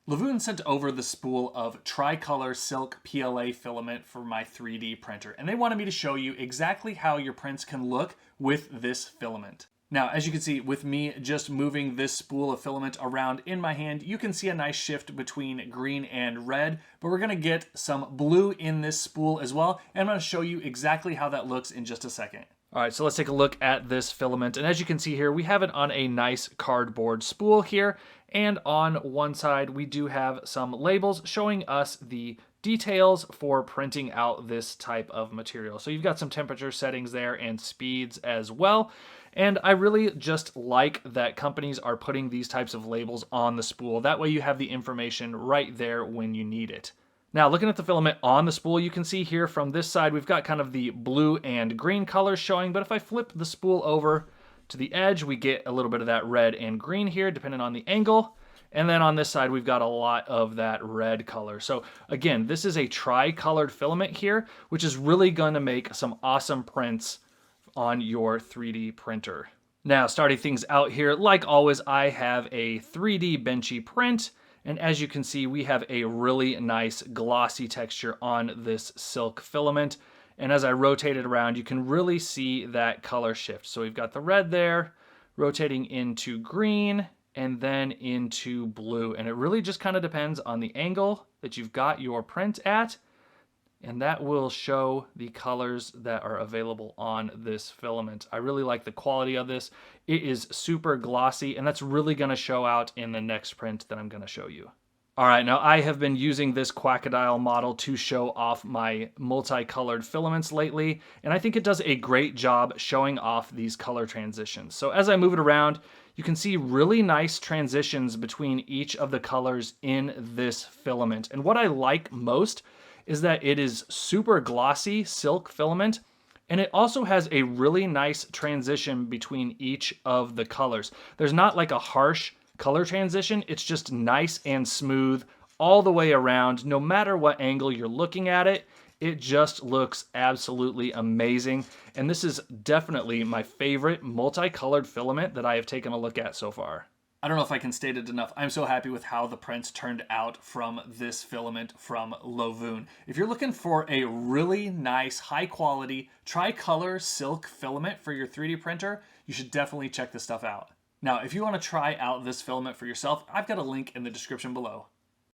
LOVOON sent over the spool of tricolor silk PLA filament for my 3D printer, and they wanted me to show you exactly how your prints can look with this filament. Now, as you can see, with me just moving this spool of filament around in my hand, you can see a nice shift between green and red, but we're gonna get some blue in this spool as well, and I'm gonna show you exactly how that looks in just a second. All right, so let's take a look at this filament. And as you can see here, we have it on a nice cardboard spool here. And on one side, we do have some labels showing us the details for printing out this type of material. So you've got some temperature settings there and speeds as well. And I really just like that companies are putting these types of labels on the spool. That way you have the information right there when you need it. Now, looking at the filament on the spool, you can see here from this side, we've got kind of the blue and green colors showing, but if I flip the spool over to the edge, we get a little bit of that red and green here, depending on the angle. And then on this side, we've got a lot of that red color. So again, this is a tri-colored filament here, which is really gonna make some awesome prints on your 3D printer. Now, starting things out here, like always, I have a 3D benchy print. And as you can see, we have a really nice glossy texture on this silk filament. And as I rotate it around, you can really see that color shift. So we've got the red there, rotating into green, and then into blue. And it really just kind of depends on the angle that you've got your print at. And that will show the colors that are available on this filament. I really like the quality of this. It is super glossy, and that's really gonna show out in the next print that I'm gonna show you. All right, now I have been using this Quackadile model to show off my multicolored filaments lately, and I think it does a great job showing off these color transitions. So as I move it around, you can see really nice transitions between each of the colors in this filament. And what I like most is that it is super glossy silk filament, and it also has a really nice transition between each of the colors. There's not like a harsh color transition, it's just nice and smooth all the way around. No matter what angle you're looking at it, it just looks absolutely amazing. And this is definitely my favorite multicolored filament that I have taken a look at so far. I don't know if I can state it enough. I'm so happy with how the prints turned out from this filament from LOVOON. If you're looking for a really nice, high quality, tricolor silk filament for your 3D printer, you should definitely check this stuff out. Now, if you want to try out this filament for yourself, I've got a link in the description below.